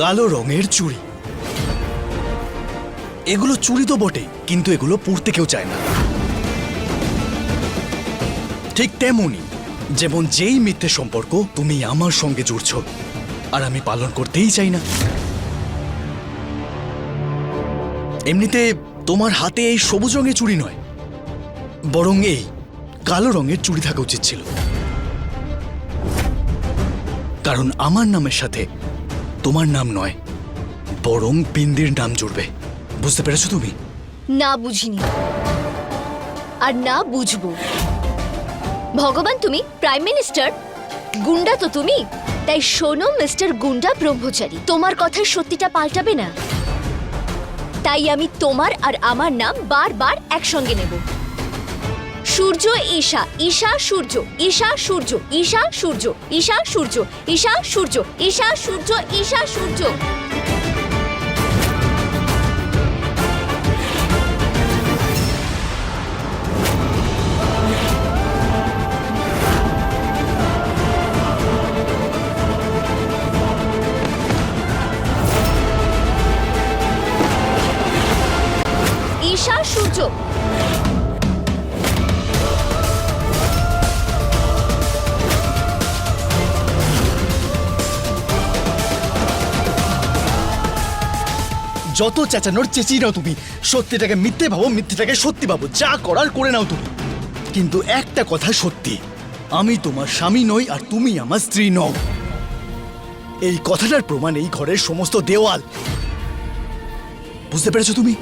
কালো রঙের চুড়ি। এগুলো চুড়ি তো বটে, কিন্তু এগুলো পরতে কেউ চায় না। ঠিক তেমনই যেমন যেই মিথ্যে সম্পর্ক তুমি আমার সঙ্গে জুড়ছ আর আমি পালন করতেই চাই না। এমনিতে তোমার হাতে এই সবুজ রঙের চুড়ি নয়, বরং এই কালো রঙের চুড়ি থাকা উচিত ছিল, কারণ আমার নামের সাথে তোমার নাম নয় বরং বিন্দির নাম জুড়বে। বুঝতে পেরেছো তুমি? না, বুঝিনি আর না বুঝবো। ভগবান, তুমি প্রাইম মিনিস্টার, গুন্ডা তো তুমি। তাই শোনো মিস্টার গুন্ডা ব্রহ্মচারী, তোমার কথার সত্যিটা পাল্টাবে না। তাই আমি তোমার আর আমার নাম বারবার একসঙ্গে নেব। সূর্য ঈশা, ঈশা সূর্য, ঈশা সূর্য, ঈশা সূর্য, ঈশা সূর্য, ঈশা সূর্য, ঈশা সূর্য, ঈশা সূর্য। ঈশা সূর্য। যত চেঁচানোর চেঁচিয়ে নাও তুমি, সত্যিটাকে মিথ্যে ভাবো, মিথ্যেটাকে সত্যি ভাবো, যা করার করে নাও তুমি। কিন্তু একটা কথা সত্যি, আমি তোমার স্বামী নই আর তুমি আমার স্ত্রী নও। এই কথাটার প্রমাণ এই ঘরের সমস্ত দেওয়াল। বুঝতে পেরেছো তুমি?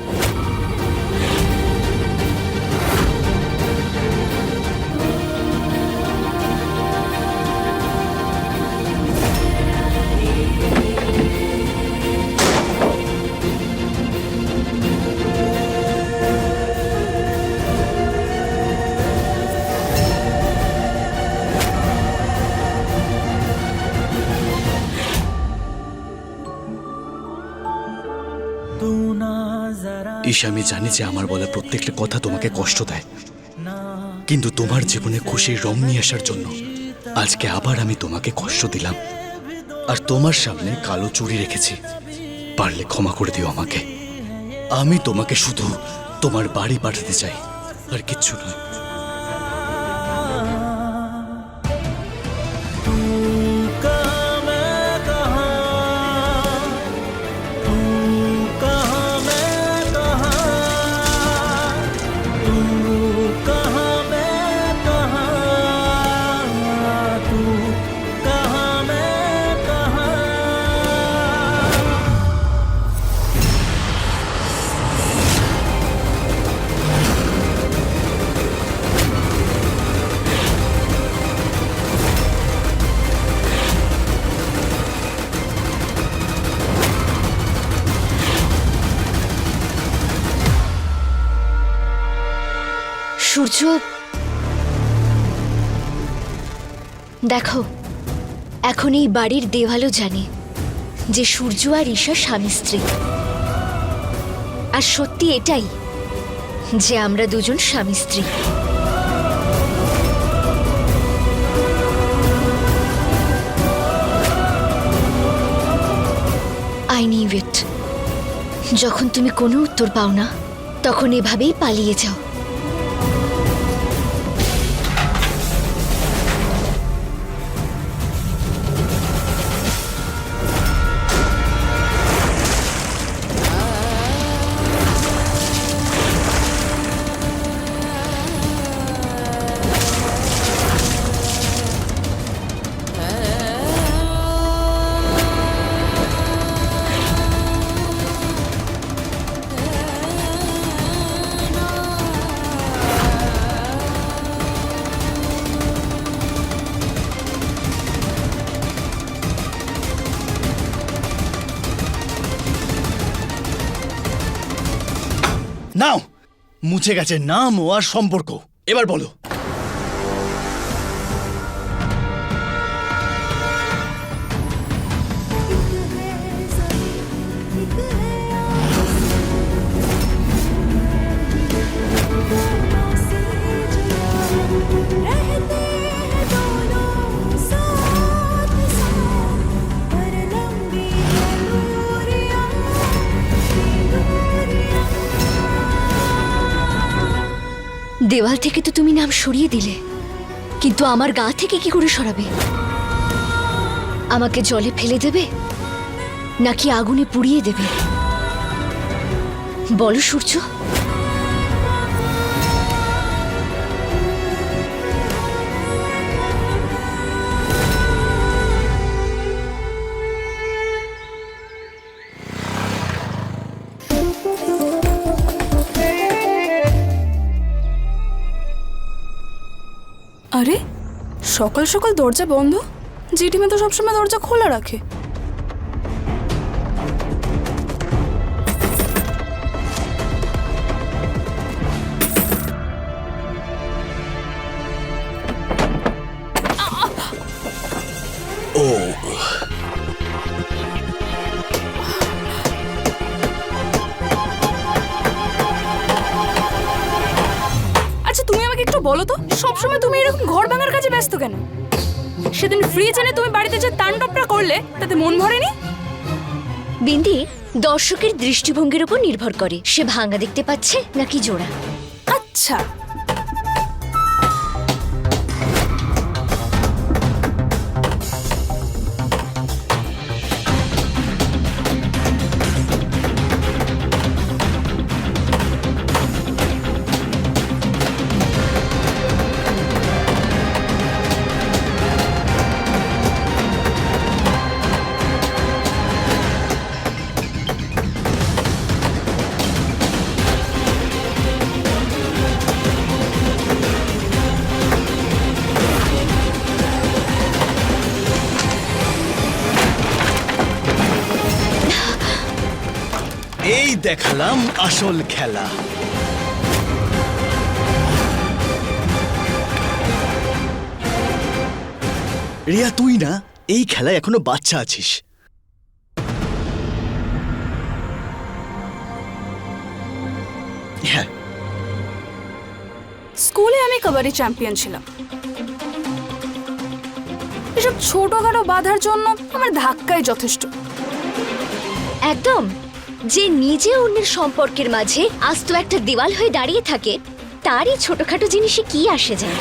ঈশা, আমি জানি যে আমার বলা প্রত্যেকটা কথা তোমাকে কষ্ট দেয়, কিন্তু তোমার জীবনে খুশির রং নিয়ে আসার জন্য আজকে আবার আমি তোমাকে কষ্ট দিলাম আর তোমার সামনে কালো চুড়ি রেখেছি। পারলে ক্ষমা করে দিও আমাকে। আমি তোমাকে শুধু তোমার বাড়ি পাঠাতে চাই, আর কিচ্ছু নয়। সূর্য, দেখো, এখন এই বাড়ির দেওয়ালও জানে যে সূর্য আর ঈশা স্বামী স্ত্রী। আর সত্যি এটাই যে আমরা দুজন স্বামী স্ত্রী। I knew it. যখন তুমি কোনো উত্তর পাও না তখন এভাবেই পালিয়ে যাও। নাও, মুছে গেছে নাম ও আর সম্পর্ক। এবার বলো, দেওয়াল থেকে তো তুমি নাম সরিয়ে দিলে, কিন্তু আমার গা থেকে কি করে সরাবে? আমাকে জলে ফেলে দেবে নাকি আগুনে পুড়িয়ে দেবে? বলো সূর্য। আরে সকাল সকাল দরজা বন্ধ, জেঠিমা তো সবসময় দরজা খোলা রাখে। আচ্ছা তুমি আমাকে একটু বলো তো, সবসময় তুমি এরকম ঘর ভাঙার কাজে ব্যস্ত কেন? সেদিন ফ্রিজ এনে তুমি বাড়িতে যে তাণ্ডবটা করলে তাতে মন ভরেনি? বিন্দি, দর্শকের দৃষ্টিভঙ্গির উপর নির্ভর করে সে ভাঙা দেখতে পাচ্ছে নাকি জোড়া। আচ্ছা এই দেখালাম আসল খেলা। রিয়া, তুই না এই খেলায় এখনো বাচ্চা আছিস। হ্যাঁ, স্কুলে আমি কাবাডি চ্যাম্পিয়ন ছিলাম। এসব ছোটখাটো বাধার জন্য আমার ধাক্কাই যথেষ্ট। একদম। যে নিজে অন্যের সম্পর্কের মাঝে আস্ত একটা দেওয়াল হয়ে দাঁড়িয়ে থাকে, তারই ছোটখাটো জিনিসে কি আসে যায়?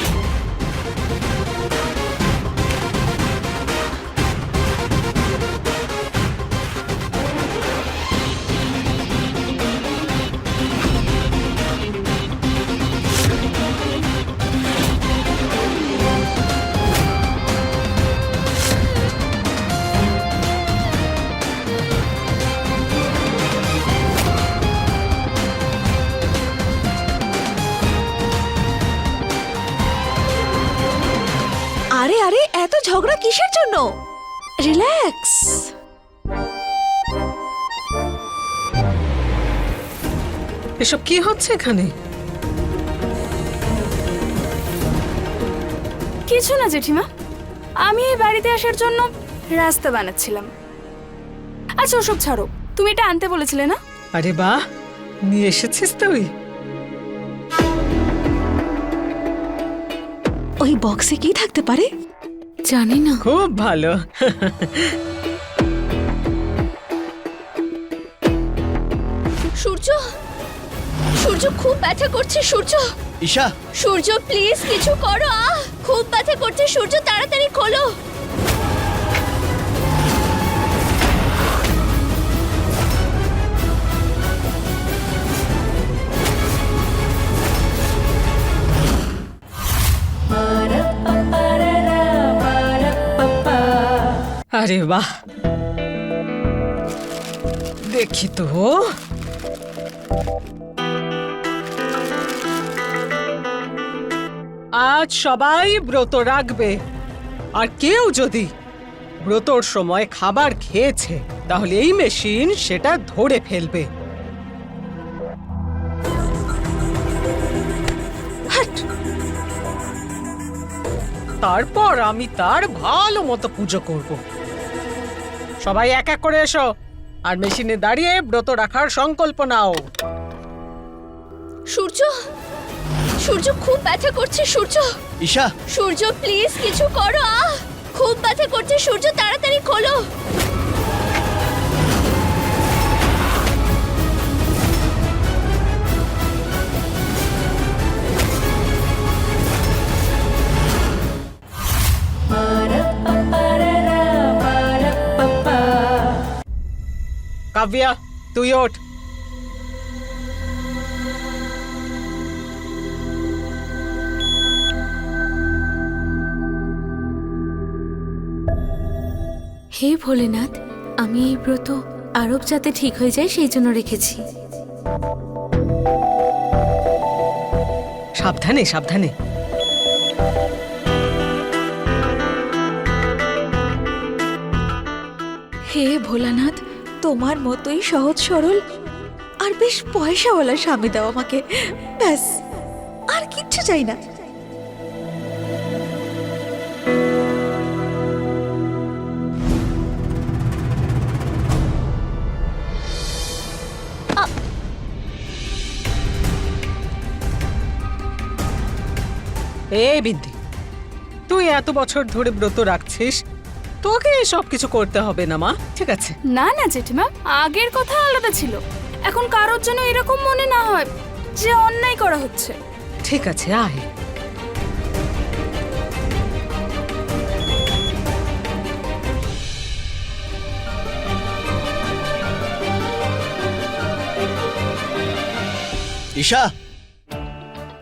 আরে আরে, এত ঝগড়া কিসের জন্য? রিল্যাক্স। এসব কি হচ্ছে এখানে? কিছু না জেঠিমা, আমি এই বাড়িতে আসার জন্য রাস্তা বানাচ্ছিলাম। আচ্ছা ওসব ছাড়ো, তুমি এটা আনতে বলেছিলে না? আরে বাহ, নিয়ে এসেছিস তুই? ওই বক্সে কি থাকতে পারে জানি না। খুব ভালো। সূর্য, সূর্য খুব ব্যথা করছে। সূর্য, ঈশা, সূর্য প্লিজ কিছু করো। খুব ব্যথা করছে সূর্য, তাড়াতাড়ি খোলো। আরে বাহ, দেখি তো। আজ সবাই ব্রত রাখবে, আর কেউ যদি ব্রতর সময় খাবার খেয়েছে তাহলে এই মেশিন সেটা ধরে ফেলবে। তারপর আমি তার ভালো মতো পুজো করব। সবাই এক এক করে এসো আর মেশিনে দাঁড়িয়ে ব্রত রাখার সংকল্প নাও। সূর্য, সূর্য খুব ব্যথা করছে। সূর্য, ঈশা, সূর্য প্লিজ কিছু করো। খুব ব্যথা করছে সূর্য, তাড়াতাড়ি খোলো। কাব্যা, তুই ওঠ। হে ভোলেনাথ, আমি এই ব্রত আরব যাতে ঠিক হয়ে যায় সেই জন্য রেখেছি। সাবধানে সাবধানে। হে ভোলানাথ, তোমার মতোই সহজ সরল আর বেশ পয়সাওয়ালা স্বামী দাও আমাকে, ব্যাস আর কিচ্ছু চাই না। এই বিদ্যি, তুই এত বছর ধরে ব্রত রাখছিস, তোকে সব কিছু করতে হবে না মা, ঠিক আছে? না না জেঠিমা, আগের কথা আলাদা ছিল। এখন কারোর জন্য এরকম মনে না হয় যে অন্যায় করা হচ্ছে। ঠিক আছে, আয়। ঈশা,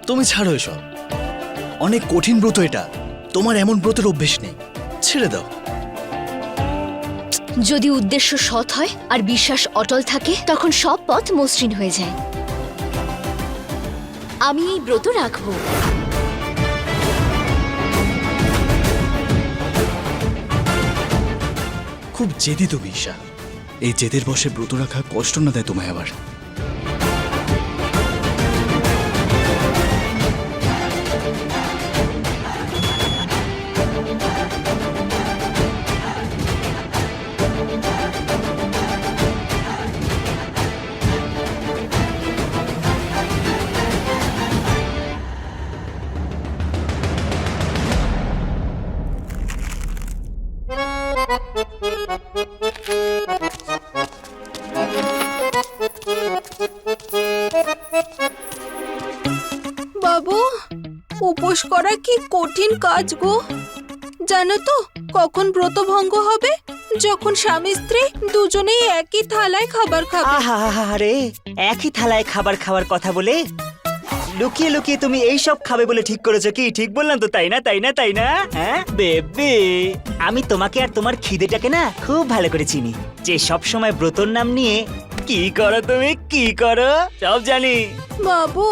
তুমি ছাড়ো এসব, অনেক কঠিন ব্রত এটা। তোমার এমন ব্রতের অভ্যেস নেই, ছেড়ে দাও। যদি উদ্দেশ্য সৎ হয় আর বিশ্বাস অটল থাকে তখন সব পথ মসৃণ হয়ে যায়। আমি এই ব্রত রাখবো। খুব জেদি তুমি ঈশা, এই জেদের বসে ব্রত রাখা কষ্ট না দেয় তোমায় আবার? বাবু, উপোস করা কি কঠিন কাজ গো। জানো তো কখন ব্রত ভঙ্গ হবে? যখন স্বামী স্ত্রী দুজনেই একই থালায় খাবার খাবে। আরে একই থালায় খাবার খাওয়ার কথা বলে লুকিয়ে লুকিয়ে তুমি এই সব খাবে বলে ঠিক করেছো কি? ঠিক বললাম তো, তাই না? তাই না? তাই না? হ্যাঁ বেবি, আমি তোমাকে আর তোমার খিদেটাকে না খুব ভালো করে চিনি, যে সব সময় ব্রতর নাম নিয়ে কি করো তুমি, কি করো সব জানি। বাবু,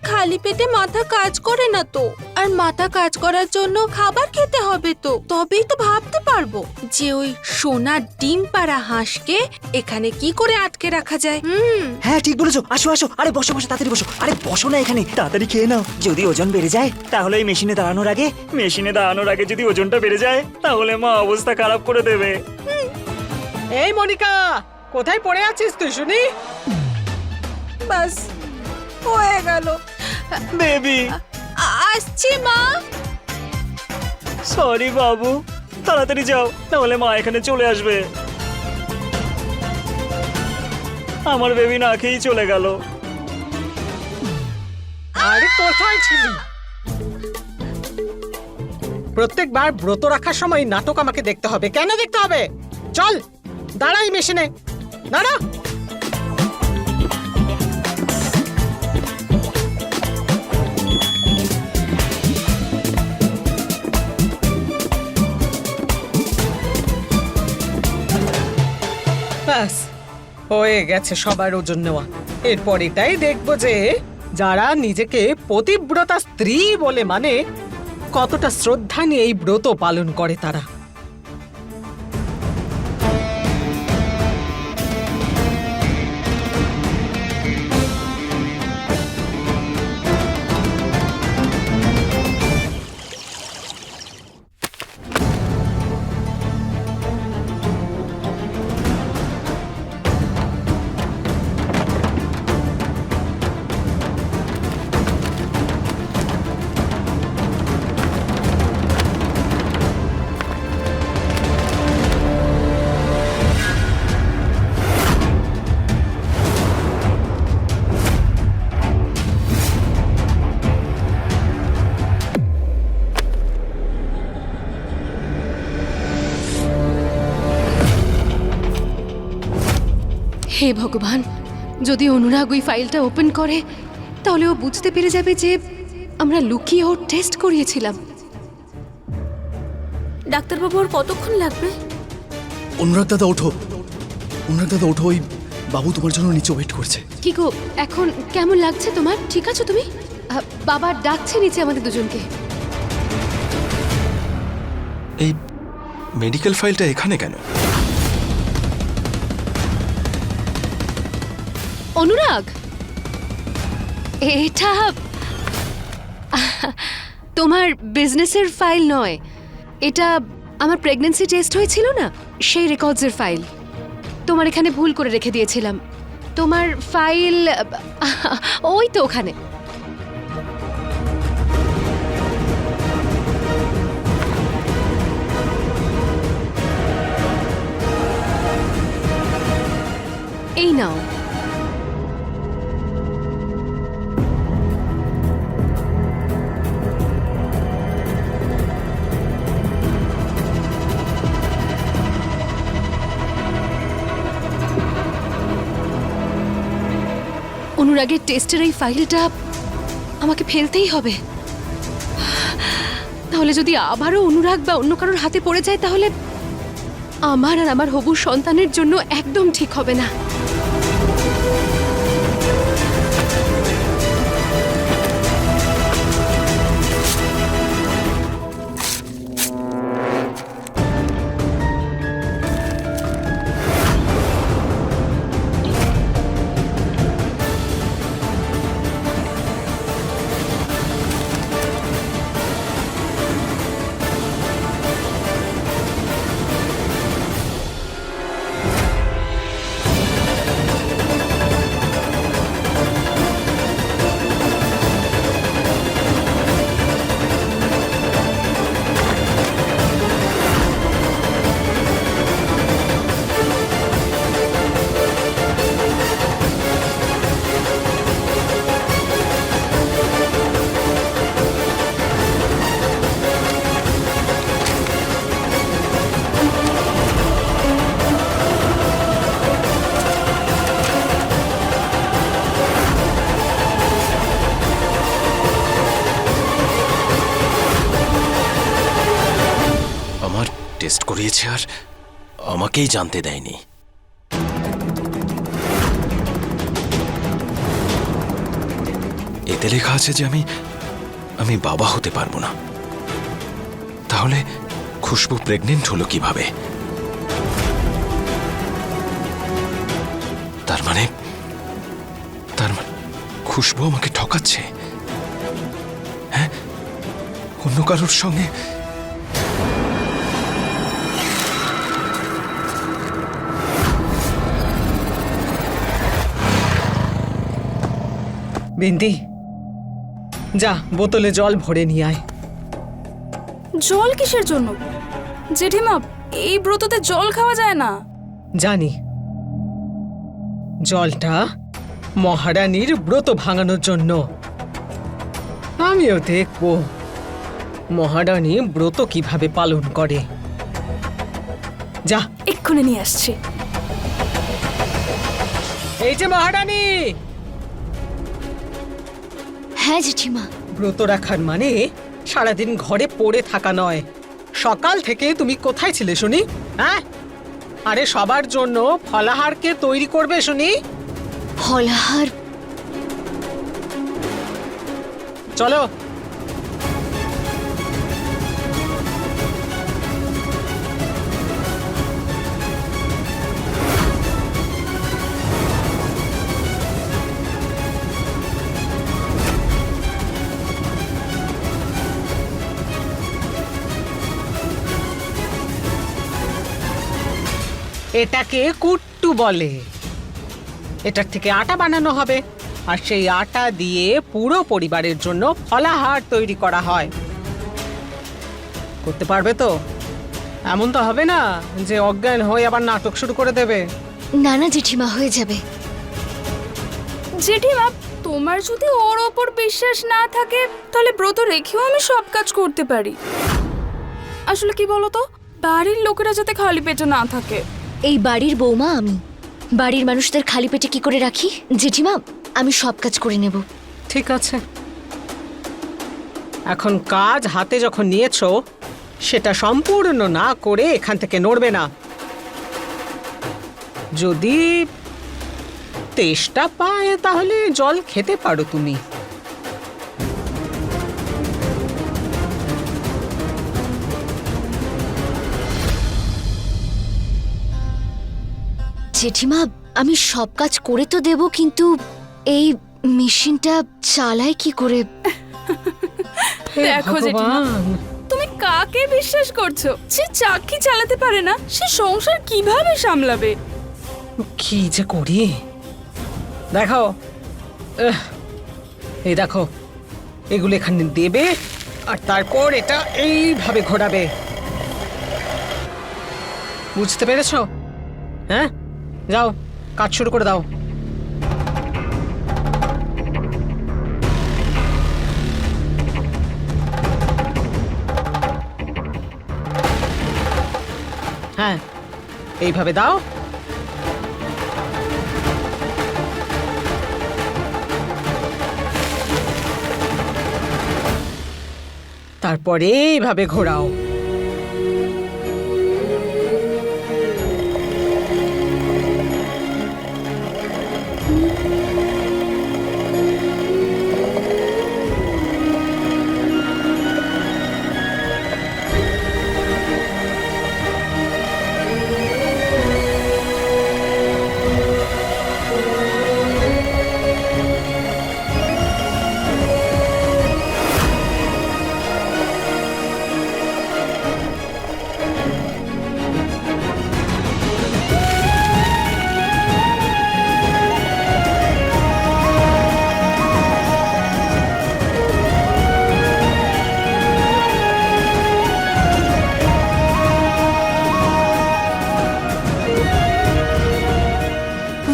খালি পেটে মাথা কাজ করে না তো, আর মাথা কাজ করার জন্য খাবার খেতে হবে তো, তবেই তো ভাবতে পারবো যে ওই সোনার ডিম পাড়া হাঁসকে এখানে কি করে আটকে রাখা যায়। হ্যাঁ ঠিক বলেছো, আসো আসো, আরে বসো বসো, তাড়াতাড়ি বসো, আরে বসো না এখানে, তাড়াতাড়ি খেয়ে নাও। যদি ওজন বেড়ে যায় তাহলে এই মেশিনে দাঁড়ানোর আগে যদি ওজনটা বেড়ে যায় তাহলে মা অবস্থা খারাপ করে দেবে। এই মনিকা, কোথায় পড়ে আছিস তুই শুনি? বাস হয়ে গেল। বেবি আসছি মা। সরি বাবু, তাড়াতাড়ি যাও, তাহলে মা এখানে চলে আসবে। আমার বেবি না খেয়েই চলে গেল। আরে কোথায় ছিলি? প্রত্যেকবার ব্রত রাখার সময় নাটক আমাকে দেখতে হবে। কেন দেখতে হবে? চল দাঁড়াই মেশিনে, দাঁড়া। ব্যাস হয়ে গেছে সবার ওজন নেওয়া। এরপর এটাই দেখবো যে যারা নিজেকে পতিব্রতা স্ত্রী বলে মানে কতটা শ্রদ্ধা নিয়ে এই ব্রত পালন করে তারা। হে ভগবান, যদি অনুরাগ ওই ফাইলটা ওপেন করে তাহলে ও বুঝতে পেরে যাবে যে আমরা লুকিয়ে ওর টেস্ট করিয়েছিলাম। ডাক্তারবাবু আর কতক্ষণ লাগবে? অনুরাগ দাদা ওঠো, অনুরাগ দাদা ওঠো, ওই বাবু তোমার জন্য নিচে ওয়েট করছে। কি গো, এখন কেমন লাগছে তোমার? ঠিক আছো তুমি? বাবা ডাকছে নিচে আমাদের দুজনকে। এই মেডিকেল ফাইলটা এখানে কেন? অনুরাগ, এটা তোমার বিজনেসের ফাইল নয়, এটা আমার প্রেগন্যান্সি টেস্ট হয়েছিল না, সেই রেকর্ডসের ফাইল। তোমার এখানে ভুল করে রেখে দিয়েছিলাম। তোমার ফাইল ওই তো ওখানে। এই নাও। অনুরাগের টেস্টের এই ফাইলটা আমাকে ফেলতেই হবে, তাহলে যদি আবারও অনুরাগ বা অন্য কারোর হাতে পড়ে যায় তাহলে আমার আর আমার হবু সন্তানের জন্য একদম ঠিক হবে না। টেস্ট করিয়েছে আর আমাকেই জানতে দেয়নি। এতে লেখা আছে যে আমি বাবা হতে পারবো না। তাহলে খুশবু প্রেগনেন্ট হলো কিভাবে? তার মানে খুশবু আমাকে ঠকাচ্ছে। হ্যাঁ, অন্য কারোর সঙ্গে। বিন্দি, যা বোতলে জল ভরে নিয়ে আয়। জল কিসের জন্য? জেঠিমা, এই ব্রততে জল খাওয়া যায় না। জানি, জলটা মহারানীর ব্রত ভাঙানোর জন্য। আমিও দেখবো মহারানী ব্রত কিভাবে পালন করে। যা এক্ষুনি নিয়ে আসছি। এই যে মহারানী। হ্যাঁ জেঠিমা। ব্রত রাখার মানে সারাদিন ঘরে পড়ে থাকা নয়। সকাল থেকে তুমি কোথায় ছিলে শুনি? হ্যাঁ, আরে সবার জন্য ফলাহার কে তৈরি করবে শুনি? ফলাহার? চলো। এটাকে কুট্টু বলে। এটার থেকে আটা বানানো হবে, আর সেই আটা দিয়ে পুরো পরিবারের জন্য ফলাহার তৈরি করা হয়। করতে পারবে তো? এমন তো হবে না যে অজ্ঞান হয়ে আবার নাটক শুরু করে দেবে। না না জেঠিমা, হয়ে যাবে। জেঠিমা, তোমার যদি ওর ওপর বিশ্বাস না থাকে তাহলে ব্রত রেখেও আমি সব কাজ করতে পারি। আসলে কি বলতো, বাড়ির লোকেরা যাতে খালি পেটে না থাকে। এই বাড়ির বৌমা আমি, বাড়ির মানুষদের খালি পেটে কি করে রাখি? জেঠিমা, আমি সব কাজ করে নেব। ঠিক আছে, এখন কাজ হাতে যখন নিয়েছো সেটা সম্পূর্ণ না করে এখান থেকে নড়বে না। যদি তেষ্টা পায় তাহলে জল খেতে পারো তুমি। জেঠিমা, আমি সব কাজ করে তো দেব, কিন্তু এই মেশিনটা চালায় কি করে? হে দেখো জেঠিমা, ভগবান! তুমি কাকে বিশ্বাস করছো? সে চাকি চালাতে পারে না, সে সংসার কিভাবে সামলাবে? কি যে করি দেখো। এই দেখো, এগুলো এখানে দেবে আর তারপর এটা এইভাবে ঘোরাবে। বুঝতে পেরেছো? হ্যাঁ, যাও কাজ শুরু করে দাও। হ্যাঁ, এইভাবে দাও। তারপরে এইভাবে ঘোরাও।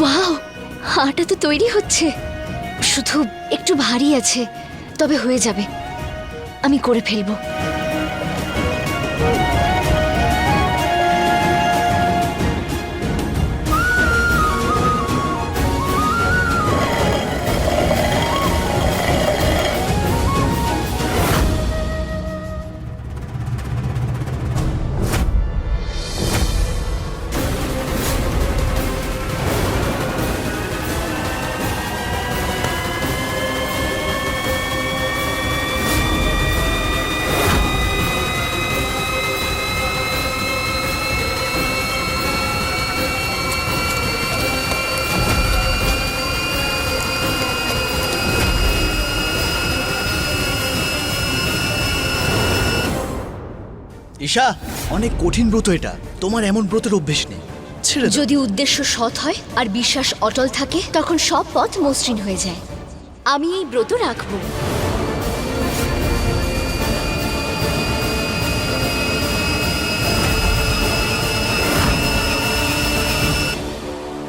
ওয়াও, আটা তো তৈরি হচ্ছে, শুধু একটু ভারী আছে, তবে হয়ে যাবে, আমি করে ফেলবো। ঈশা, অনেক কঠিন ব্রত এটা, তোমার এমন ব্রতের অভ্যেস নেই, ছেড়ে দাও। যদি উদ্দেশ্য সৎ হয় আর বিশ্বাস অটল থাকে, তখন সব পথ মসৃণ হয়ে যায়। আমি এই ব্রত রাখবো।